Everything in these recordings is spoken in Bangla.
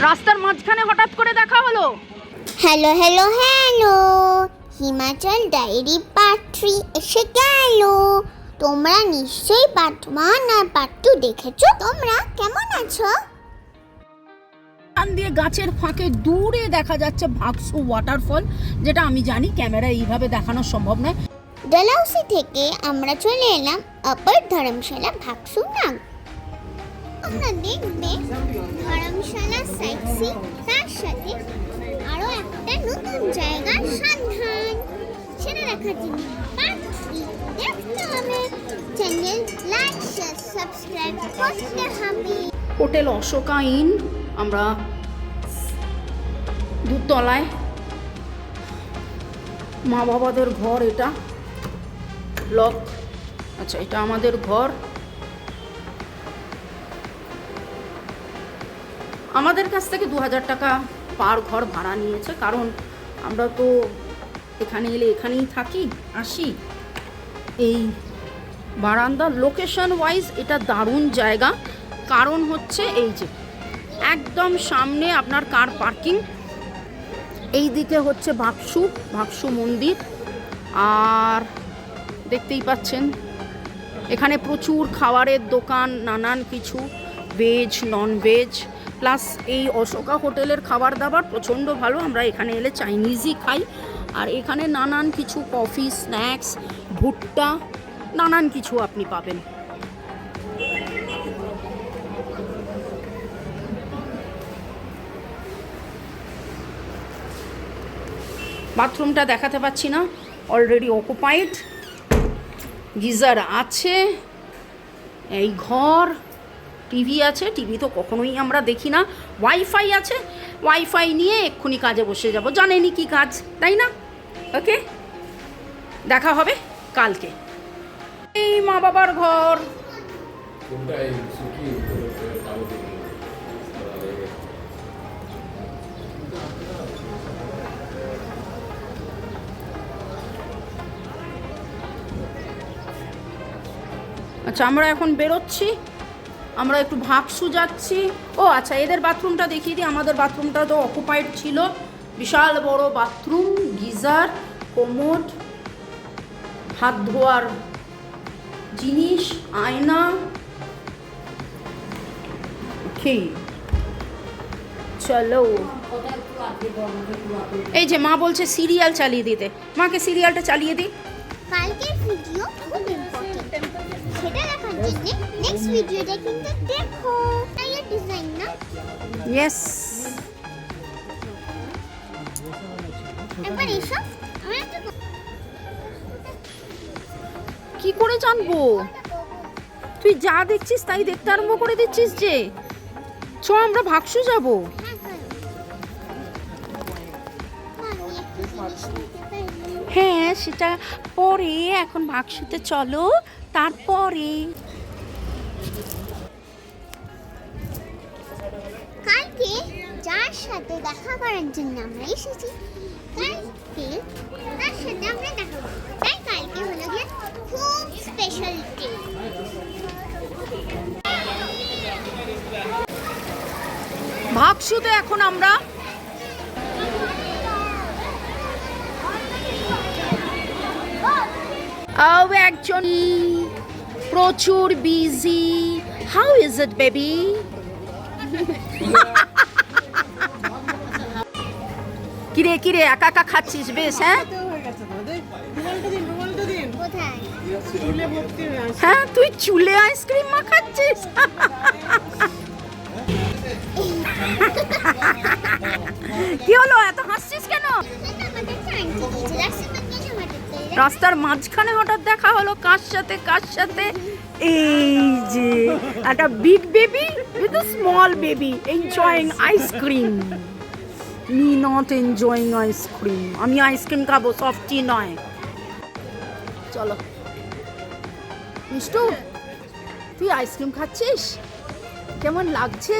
রাস্তার মাঝখানে হঠাৎ করে দেখা হলো। Hello hello hello, Himachal diary part 3 এসে গেল। তোমরা নিশ্চয়ই পার্ট 1 আর পার্ট 2 দেখেছো। তোমরা কেমন আছো? এখান দিয়ে গাছের ফাঁকে দূরে দেখা যাচ্ছে ভাগসু ওয়াটারফল, যেটা আমি জানি ক্যামেরায় এইভাবে দেখানো সম্ভব নয়। ডালহৌসি থেকে আমরা চলে এলাম আপার ধর্মশালা ভাগসু নাগ। তোমরা দেখবে ধর্মশালা সাইটসিং, তার সাথে আরো একটা নতুন জায়গার সন্ধান। সেটা দেখার জন্য পার্ট 3 দেখতে হবে। চ্যানেল লাইক শেয়ার সাবস্ক্রাইব করতে হবে। হোটেল অশোকা ইন, আমরা দুতলায়। মা বাবাদের ঘর এটা, লক। আচ্ছা, এটা আমাদের ঘর। আমাদের কাছ থেকে 2000 টাকা পার ঘর ভাড়া নিয়েছে, কারণ আমরা তো এখানে এলে এখানেই থাকি, আসি। এই বারান্দা লোকেশন ওয়াইজ এটা দারুণ জায়গা, কারণ হচ্ছে এই যে একদম সামনে আপনার কার পার্কিং, এই দিকে হচ্ছে ভাগসু মন্দির, আর দেখতেই পাচ্ছেন এখানে প্রচুর খাবারের দোকান, নানান কিছু, ভেজ নন ভেজ। প্লাস এই অশোকা হোটেলের খাবার দাবার প্রচণ্ড ভালো। আমরা এখানে এলে চাইনিজই খাই, আর এখানে নানান কিছু কফি, স্ন্যাক্স, ভুট্টা, নানান কিছু আপনি পাবেন। বাথরুমটা দেখাতে পাচ্ছি না, অলরেডি অকুপাইড। গিজার আছে, এই ঘর, টিভি আছে। টিভি তো কখনোই আমরা দেখি না। ওয়াইফাই আছে, ওয়াইফাই নিয়ে এক্ষুনি কাজে বসে যাব। জানেনই কি কাজ, তাই না? ওকে, দেখা হবে কালকে। এই মা বাবার ঘর। আচ্ছা, আমরা এখন বেরোচ্ছি, আমরা একটু ভাগসু যাচ্ছি। ও আচ্ছা, এদের বাথরুমটা দেখিয়ে দিই। আমাদের বাথরুমটা তো অকুপাইড ছিল। বিশাল বড় বাথরুম, গিজার, কোমোড, হাত ধোয়ার জিনিস, আয়না। ওকে, চলো। এই যে মা বলছে সিরিয়াল চালিয়ে দিতে, মাকে সিরিয়ালটা চালিয়ে দিই। কালকের ভিডিও খুব ইম্পর্টেন্ট, সেটা দেখার জন্য নেক্সট ভিডিওটা কিন্তু দেখো। তাই ডিজাইন না? ইয়েস। একবার এসো, আমরা একটা কি করে জানবো? তুই যা দেখছিস তাই দেখতে আরম্ভ করে দিচ্ছিস যে। চ, আমরা ভাগসু যাব। হ্যাঁ, সেটা পরে, এখন ভাগসুতে চলো, তারপরে। কালকে যার সাথে দেখা করার জন্য আমরা এসেছি, কালকে তার সাথে আমরা দেখা করব। তাই কালকে হলো গিয়ে খুব স্পেশাল ডে। ভাগসুতে এখন আমরা একজনই প্রচুর busy. How is it baby? কিরে কিরে একা একা খাচ্ছিস বেশ? হ্যাঁ হ্যাঁ, তুই চুলে আইসক্রিম মাখাচ্ছিস? কি হলো, এত হাসছিস কেন? রাস্তার মাঝখানে হঠাৎ দেখা হলো কার সাথে? এই যে একটা big baby with a small baby enjoying ice cream. Me not enjoying ice cream. আমি আইসক্রিম খাবো, সফটি নয়। চলো মিষ্টু, তুই আইসক্রিম খাচ্ছিস? কেমন লাগছে?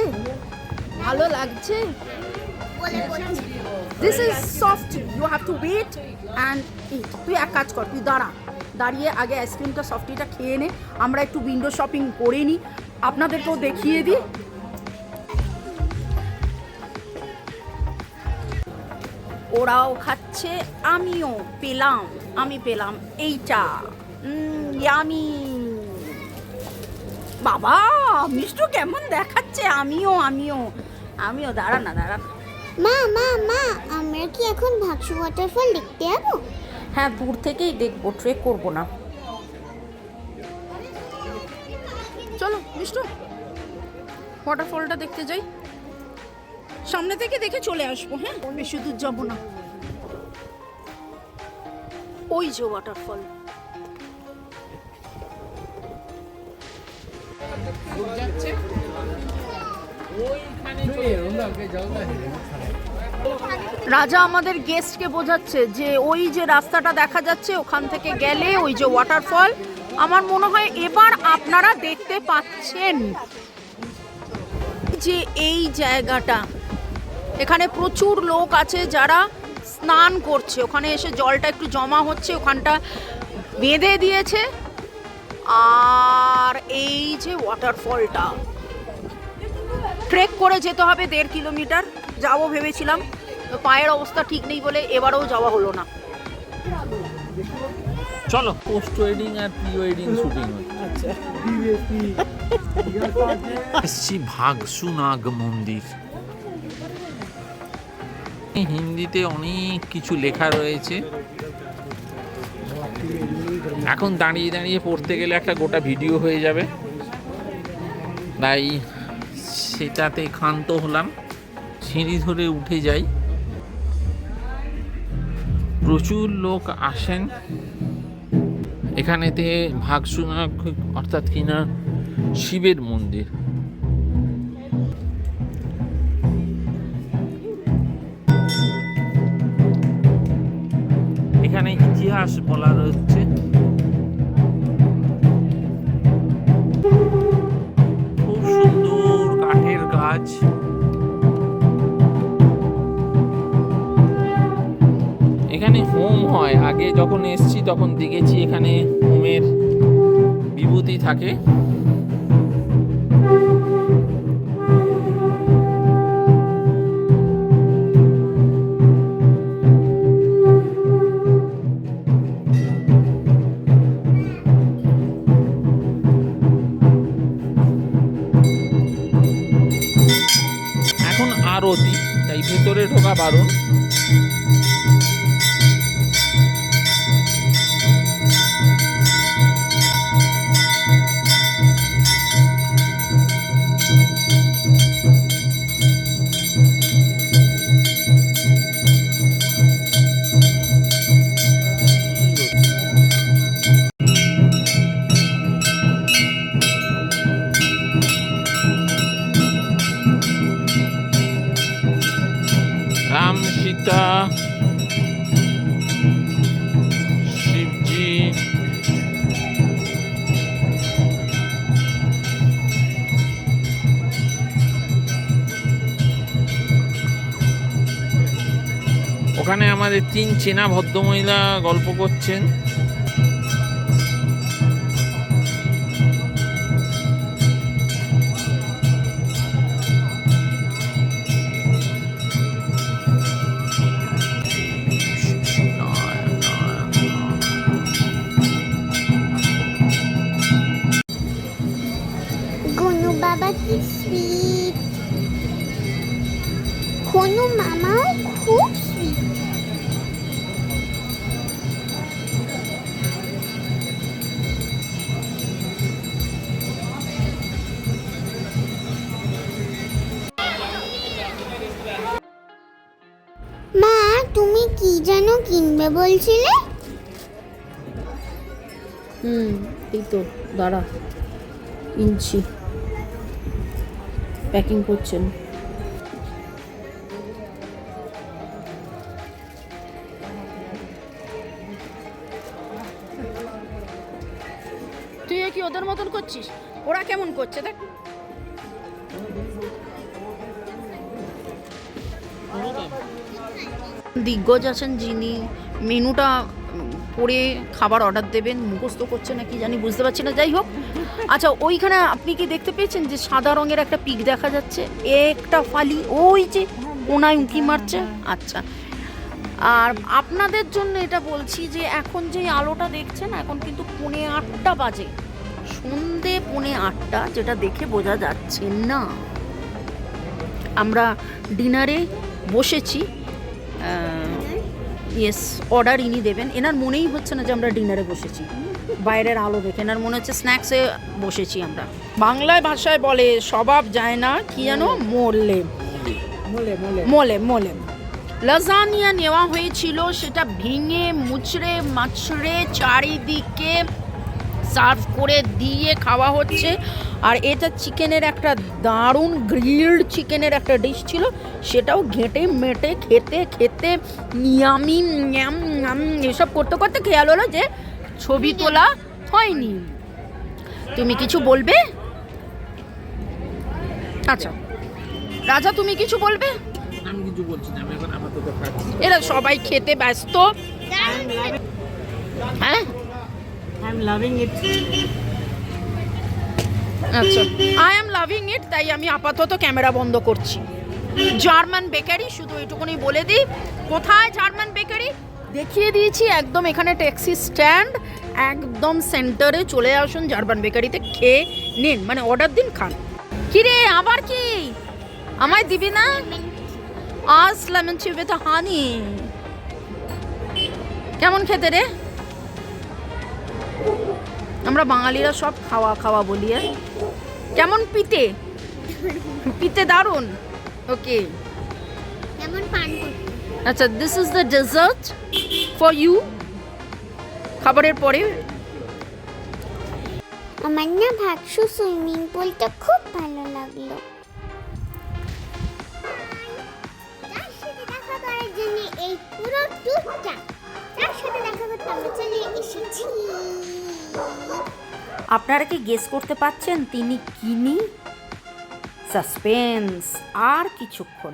ভালো লাগছে? This is soft. You have to wait and eat. তুই এক কাজ কর, তুই দাঁড়িয়ে আগে আইসক্রিমটা, সফটিটা খেয়ে নে। আমরা একটু উইন্ডো শপিং করে নিই, আপনাদেরকেও দেখিয়ে দিই। ওরাও খাচ্ছে, আমি পেলাম এইটা ইয়ামি। বাবা মিষ্টু কেমন দেখাচ্ছে, আমিও দাঁড়া না। মা মা মা আমরা কি এখন ভাগসু ওয়াটারফল দেখতে যাবো? হ্যাঁ, দূর থেকেই দেখবো, ট্রেক করবো না। চলো মিষ্টু ওয়াটারফলটা দেখতে যাই, সামনে থেকে দেখে চলে আসবো। হ্যাঁ, বেশি দূর যাবো না। ওই যে ওয়াটারফল। রাজা আমাদের গেস্টকে বোঝাচ্ছে যে ওই যে রাস্তাটা দেখা যাচ্ছে ওখান থেকে গেলে ওই যে ওয়াটারফল। আমার মনে হয় এবার আপনারা দেখতে পাচ্ছেন যে এই জায়গাটা, এখানে প্রচুর লোক আছে যারা স্নান করছে। ওখানে এসে জলটা একটু জমা হচ্ছে, ওখানটা বেঁধে দিয়েছে। আর এই যে ওয়াটারফলটা, ট্রেক করে যেতে হবে 1.5 কিলোমিটার। যাবো ভেবেছিলাম, পায়ের অবস্থা ঠিক নেই বলে এবারেও যাওয়া হলো না। চলো, পোস্ট ওয়েডিং আর প্রি ওয়েডিং শুটিং হচ্ছে। এসছি ভাগসু নাগ মন্দির। হিন্দিতে অনেক কিছু লেখা রয়েছে। এখন দাঁড়িয়ে দাঁড়িয়ে পড়তে গেলে একটা গোটা ভিডিও হয়ে যাবে, তাই সেটাতে ক্ষান্ত হলাম। সিঁড়ি ধরে উঠে যাই। প্রচুর লোক আসেন এখানেতে। ভাগসুনাগ অর্থাৎ কিনা শিবের মন্দির। এখানে ইতিহাস বলা রয়েছে। খুব সুন্দর কাঠের গাছ। এখানে হোম হয়। আগে যখন এসছি তখন দেখেছি এখানে হোমের বিভূতি থাকে। এখন আরতি, তাই ভেতরে ঢোকা বারণ। রাম সীতা শিবজি, ওখানে আমাদের 3 চেনা ভদ্রমহিলা গল্প করছেন। গনু বাবা কি সুইট, গনু মামাও খুব সুইট। মা তুমি কি যেন কিনবে বলছিলে? এই তো দাঁড়া, কিনছি, প্যাকিং করছেন। তুই কি ওদের মতন করছিস? ওরা কেমন করছে দেখ। দিগ্গজ আছেন যিনি মেনুটা পড়ে খাবার অর্ডার দেবেন, মুখস্থ করছে না কি জানি, বুঝতে পারছি না। যাই হোক, আচ্ছা ওইখানে আপনি কি দেখতে পেয়েছেন যে সাদা রঙের একটা পিক দেখা যাচ্ছে? একটা ফালি ওই যে কোনায় উঁকি মারছে। আচ্ছা, আর আপনাদের জন্য এটা বলছি যে এখন যে আলোটা দেখছেন, এখন কিন্তু 8:45 বাজে, সন্ধে 8:45, যেটা দেখে বোঝা যাচ্ছে না। আমরা ডিনারে বসেছি। ইয়েস, অর্ডার ইনি দেবেন। এনার মনেই হচ্ছে না যে আমরা ডিনারে বসেছি, বাইরের আলো দেখে এনার মনে হচ্ছে স্ন্যাক্সে বসেছি আমরা। বাংলায় ভাষায় বলে স্বভাব যায় না কি জানো, মোলে মোলে মোলে লাজানিয়া নেওয়া হয়েছিল, সেটা ভেঙে মুচড়ে মাছড়ে চারিদিকে সার্ভ করে দিয়ে খাওয়া হচ্ছে। আর এটা চিকেনের একটা দারুণ গ্রিলড চিকেনের একটা ডিশ ছিল, সেটাও ঘেঁটে মেটে খেতে খেতে ইয়ামি ন্যাম ন্যাম এসব করতে করতে খেয়াল হলো যে ছবি তোলা হয়নি। তুমি কিছু বলবে? আচ্ছা রাজা, তুমি কিছু বলবে? আমি কিছু বলছি না, আমি এখন আপাতত খাচ্ছি। এরা সবাই খেতে ব্যস্ত। হ্যাঁ, I'm loving it. আচ্ছা, আই এম লাভিং ইট, তাই আমি আপাতত ক্যামেরা বন্ধ করছি। জার্মান বেকারি, শুধু এটুকুনি বলে দিই, কোথায় জার্মান বেকারি দেখিয়ে দিয়েছি, একদম এখানে ট্যাক্সি স্ট্যান্ড, একদম সেন্টারে চলে আসুন জার্মান বেকারিতে, খেয়ে নিন, মানে অর্ডার দিন, খান। কি রে, আবার কি আমায় দিবি না? আজ লেমন টি উইথ হানি, কেমন খেতে রে? আমরা বাঙালিরা সব খাওয়া খাওয়া বলি। কেমন পিতে? পিতে দারুন। ওকে, কেমন পান করতে? আচ্ছা, this is the dessert for you. খাবারের পরে আমার না ভাগসু সুইমিং পুলটা খুব ভালো লাগলো। তার সাথে দেখা করার জন্য এই পুরো ট্যুরটা, তার সাথে দেখা করতে আমরা চলে এসেছি। আপনারা কি গেস করতে পারছেন তিনি কিনি? সাসপেন্স। আর কিছুক্ষণ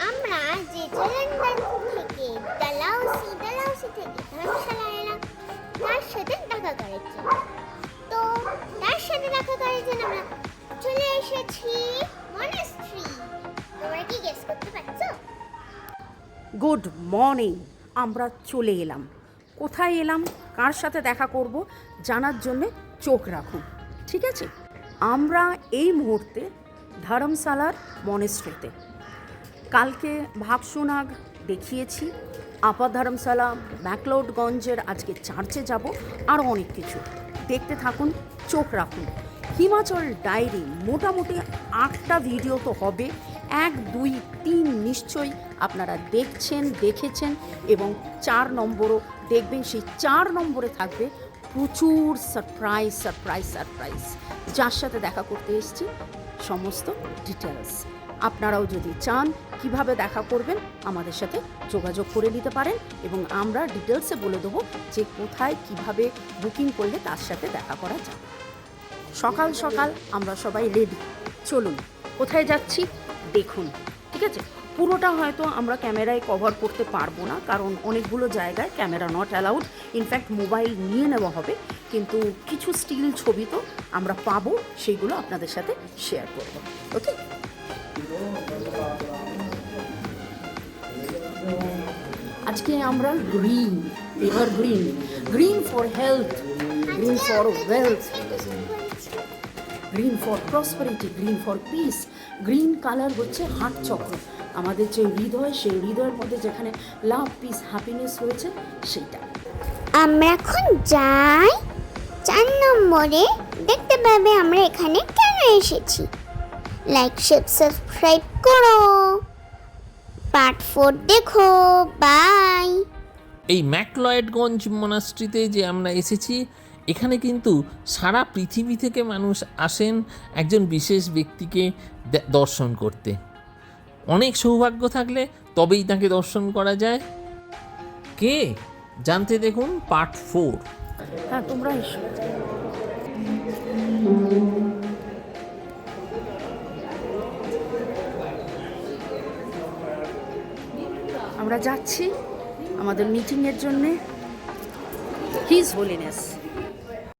আমরা যে লন্ডন থেকে ডালাউসি থেকে ধর্মশালা এলাম তার সাথে দেখা করার জন্য। তো তার সাথে দেখা করার জন্য আমরা চলে এসেছি মনাস্ট্রি। তোমরা কি গেস করতে পারছো? Good morning. আমরা চলে এলাম। কোথায় এলাম, কার সাথে দেখা করব জানার জন্য চোখ রাখুন, ঠিক আছে? আমরা এই মুহূর্তে ধর্মশালার মনেস্ট্রিতে। কালকে ভাগসুনাগ দেখিয়েছি, আপার ধর্মশালা, ম্যাকলোডগঞ্জের আজকে চার্চে যাব, আরও অনেক কিছু দেখতে থাকুন, চোখ রাখুন। হিমাচল ডায়েরি মোটামুটি 8টা ভিডিও তো হবে, 1, 2, 3 নিশ্চয়ই আপনারা দেখেছেন এবং 4 নম্বরও দেখবেন। সেই 4 নম্বরে থাকবে প্রচুর সারপ্রাইজ, যার সাথে দেখা করতে এসেছি, সমস্ত ডিটেলস। আপনারাও যদি চান কিভাবে দেখা করবেন আমাদের সাথে যোগাযোগ করে নিতে পারেন, এবং আমরা ডিটেলসে বলে দেবো যে কোথায় কিভাবে বুকিং করলে তার সাথে দেখা করা যাবে। সকাল সকাল আমরা সবাই রেডি, চলুন। কোথায় যাচ্ছি দেখুন, ঠিক আছে? পুরোটা হয়তো আমরা ক্যামেরায় কভার করতে পারবো না, কারণ অনেকগুলো জায়গায় camera not allowed, in fact mobile নিয়ে নেওয়া হবে, কিন্তু কিছু স্টিল ছবি তো আমরা পাবো, সেইগুলো আপনাদের সাথে শেয়ার করব। ওকে, আজকে আমরা green for health, green for wealth, green for prosperity, green for piece. Green colour হচ্ছে হার্ট চক্র, আমাদের যে হৃদয়, সেই হৃদয়ের মধ্যে যেখানে লাভ, পিস, হ্যাপিনেস রয়েছে, সেইটা। আমরা এখন যাই 4 নম্বরে। দেখতে পাবে আমরা এখানে কেন এসেছি। লাইক, শেয়ার, সাবস্ক্রাইব করো। পার্ট 4 দেখো। বাই। এই ম্যাকলয়েডগঞ্জ মনাস্ট্রিতে যে আমরা এসেছি, এখানে কিন্তু সারা পৃথিবী থেকে মানুষ আসেন একজন বিশেষ ব্যক্তিকে দর্শন করতে। অনেক সৌভাগ্য থাকলে তবেই তাকে দর্শন করা যায়। কে জানতে দেখুন পার্ট 4। হ্যাঁ, তোমরা এসো। আমরা যাচ্ছি আমাদের মিটিংয়ের জন্যে। His holiness